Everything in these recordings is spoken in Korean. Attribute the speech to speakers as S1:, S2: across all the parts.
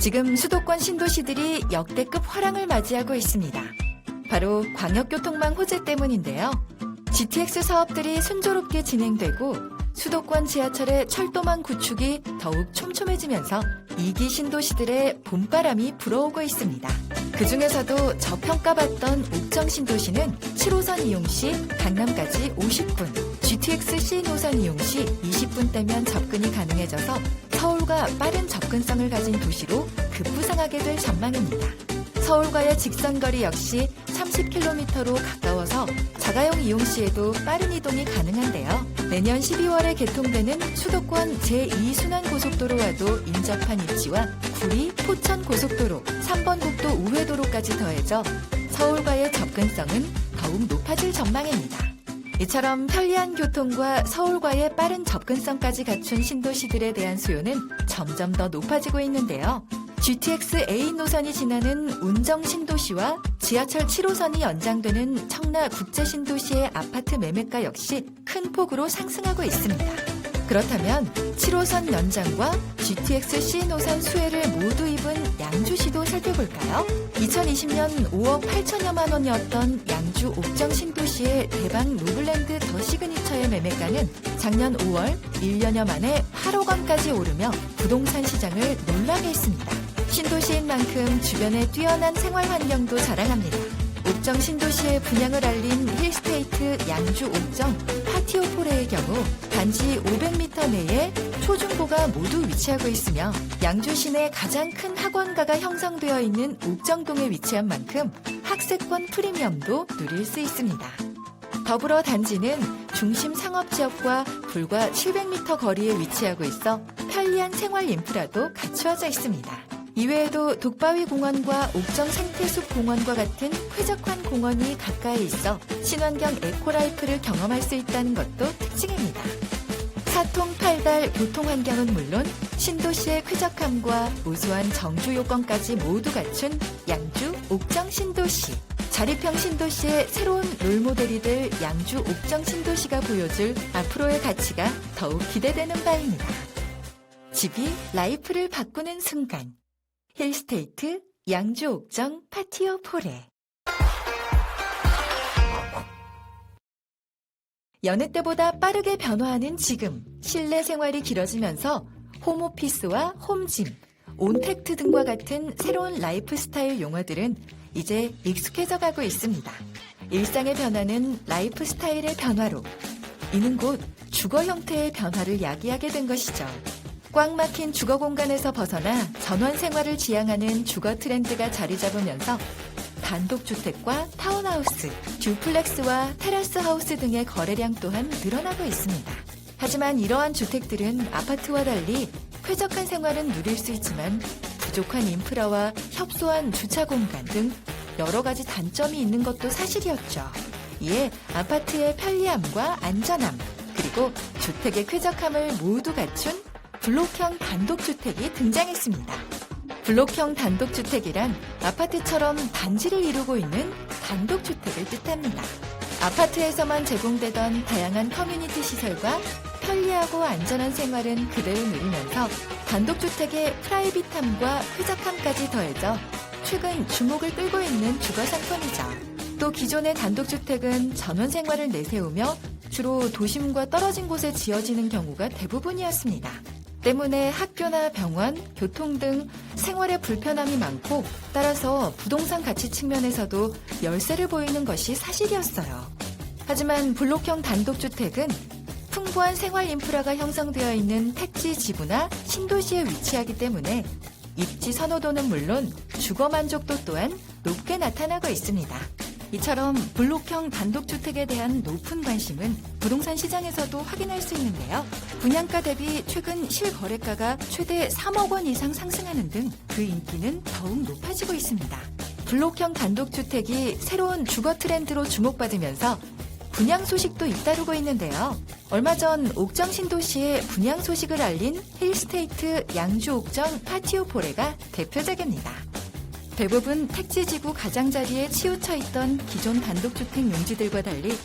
S1: 지금 수도권 신도시들이 역대급 화랑을 맞이하고 있습니다. 바로 광역교통망 호재 때문인데요. GTX 사업들이 순조롭게 진행되고 수도권 지하철의 철도망 구축이 더욱 촘촘해지면서 2기 신도시들의 봄바람이 불어오고 있습니다. 그중에서도 저평가받던 옥정 신도시는 7호선 이용 시 강남까지 50분, GTX-C 노선 이용 시 20분대면 접근이 가능해져서 서울과 빠른 접근성을 가진 도시로 급부상하게 될 전망입니다. 서울과의 직선거리 역시 30km로 가까워서 자가용 이용 시에도 빠른 이동이 가능한데요. 내년 12월에 개통되는 수도권 제2순환고속도로와도 인접한 입지와 구리, 포천 고속도로, 3번 국도 우회도로까지 더해져 서울과의 접근성은 더욱 높아질 전망입니다. 이처럼 편리한 교통과 서울과의 빠른 접근성까지 갖춘 신도시들에 대한 수요는 점점 더 높아지고 있는데요. GTX-A 노선이 지나는 운정 신도시와 지하철 7호선이 연장되는 청라 국제신도시의 아파트 매매가 역시 큰 폭으로 상승하고 있습니다. 그렇다면 7호선 연장과 GTX-C 노선 수혜를 모두 입은 양주시도 살펴볼까요? 2020년 5억 8천여만 원이었던 양주 옥정 신도시의 대박 노블랜드 더 시그니처의 매매가는 작년 5월 1년여 만에 8억 원까지 오르며 부동산 시장을 놀라게 했습니다. 신도시인 만큼 주변의 뛰어난 생활 환경도 자랑합니다. 옥정 신도시의 분양을 알린 힐스테이트 양주 옥정 파티오포레의 경우 단지 500m 내에 초중고가 모두 위치하고 있으며 양주 시내 가장 큰 학원가가 형성되어 있는 옥정동에 위치한 만큼 학세권 프리미엄도 누릴 수 있습니다. 더불어 단지는 중심 상업지역과 불과 700m 거리에 위치하고 있어 편리한 생활 인프라도 갖추어져 있습니다. 이외에도 독바위 공원과 옥정 생태숲 공원과 같은 쾌적한 공원이 가까이 있어 친환경 에코라이프를 경험할 수 있다는 것도 특징입니다. 사통팔달 교통환경은 물론 신도시의 쾌적함과 우수한 정주 요건까지 모두 갖춘 양주 옥정 신도시. 자립형 신도시의 새로운 롤모델이 될 양주 옥정 신도시가 보여줄 앞으로의 가치가 더욱 기대되는 바입니다. 집이 라이프를 바꾸는 순간. 힐스테이트 양주 옥정 파티오 포레. 여느 때보다 빠르게 변화하는 지금 실내 생활이 길어지면서 홈오피스와 홈짐, 온택트 등과 같은 새로운 라이프 스타일 용어들은 이제 익숙해져 가고 있습니다. 일상의 변화는 라이프 스타일의 변화로, 이는 곧 주거 형태의 변화를 야기하게 된 것이죠. 꽉 막힌 주거 공간에서 벗어나 전원 생활을 지향하는 주거 트렌드가 자리 잡으면서 단독주택과 타운하우스, 듀플렉스와 테라스 하우스 등의 거래량 또한 늘어나고 있습니다. 하지만 이러한 주택들은 아파트와 달리 쾌적한 생활은 누릴 수 있지만 부족한 인프라와 협소한 주차 공간 등 여러 가지 단점이 있는 것도 사실이었죠. 이에 아파트의 편리함과 안전함, 그리고 주택의 쾌적함을 모두 갖춘 블록형 단독주택이 등장했습니다. 블록형 단독주택이란 아파트처럼 단지를 이루고 있는 단독주택을 뜻합니다. 아파트에서만 제공되던 다양한 커뮤니티 시설과 편리하고 안전한 생활은 그대로 누리면서 단독주택의 프라이빗함과 쾌적함까지 더해져 최근 주목을 끌고 있는 주거 상품이죠. 또 기존의 단독주택은 전원 생활을 내세우며 주로 도심과 떨어진 곳에 지어지는 경우가 대부분이었습니다. 때문에 학교나 병원, 교통 등 생활에 불편함이 많고 따라서 부동산 가치 측면에서도 열세를 보이는 것이 사실이었어요. 하지만 블록형 단독주택은 풍부한 생활 인프라가 형성되어 있는 택지 지구나 신도시에 위치하기 때문에 입지 선호도는 물론 주거 만족도 또한 높게 나타나고 있습니다. 이처럼 블록형 단독주택에 대한 높은 관심은 부동산 시장에서도 확인할 수 있는데요. 분양가 대비 최근 실거래가가 최대 3억 원 이상 상승하는 등 그 인기는 더욱 높아지고 있습니다. 블록형 단독주택이 새로운 주거 트렌드로 주목받으면서 분양 소식도 잇따르고 있는데요. 얼마 전 옥정 신도시의 분양 소식을 알린 힐스테이트 양주 옥정 파티오 포레가 대표적입니다. 대부분 택지지구 가장자리에 치우쳐 있던 기존 단독주택 용지들과 달리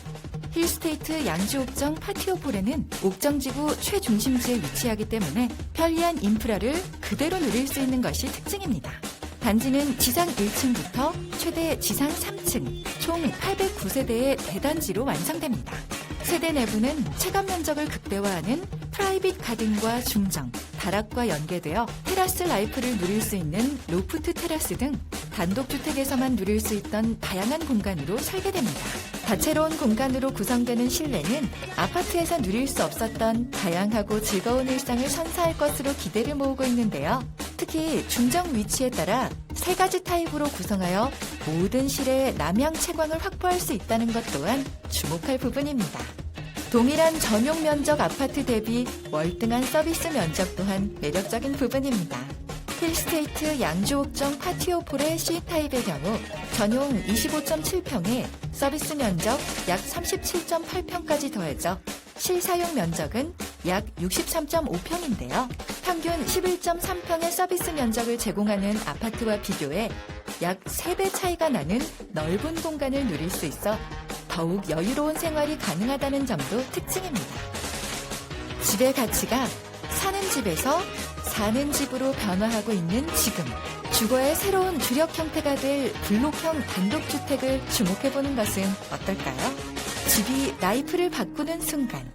S1: 힐스테이트 양주옥정 파티오폴에는 옥정지구 최중심지에 위치하기 때문에 편리한 인프라를 그대로 누릴 수 있는 것이 특징입니다. 단지는 지상 1층부터 최대 지상 3층, 총 809세대의 대단지로 완성됩니다. 세대 내부는 체감 면적을 극대화하는 프라이빗 가든과 중정, 다락과 연계되어 테라스 라이프를 누릴 수 있는 로프트 테라스 등 단독주택에서만 누릴 수 있던 다양한 공간으로 설계됩니다. 다채로운 공간으로 구성되는 실내는 아파트에서 누릴 수 없었던 다양하고 즐거운 일상을 선사할 것으로 기대를 모으고 있는데요. 특히 중정 위치에 따라 3가지 타입으로 구성하여 모든 실에 남향 채광을 확보할 수 있다는 것 또한 주목할 부분입니다. 동일한 전용 면적 아파트 대비 월등한 서비스 면적 또한 매력적인 부분입니다. 힐스테이트 양주옥정 파티오폴의 C타입의 경우 전용 25.7평에 서비스 면적 약 37.8평까지 더해져 실사용 면적은 약 63.5평인데요. 평균 11.3평의 서비스 면적을 제공하는 아파트와 비교해 약 3배 차이가 나는 넓은 공간을 누릴 수 있어 더욱 여유로운 생활이 가능하다는 점도 특징입니다. 집의 가치가 사는 집에서 사는 집으로 변화하고 있는 지금, 주거의 새로운 주력 형태가 될 블록형 단독주택을 주목해보는 것은 어떨까요? 집이 라이프를 바꾸는 순간,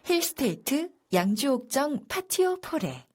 S1: 힐스테이트 양주옥정 파티오폴에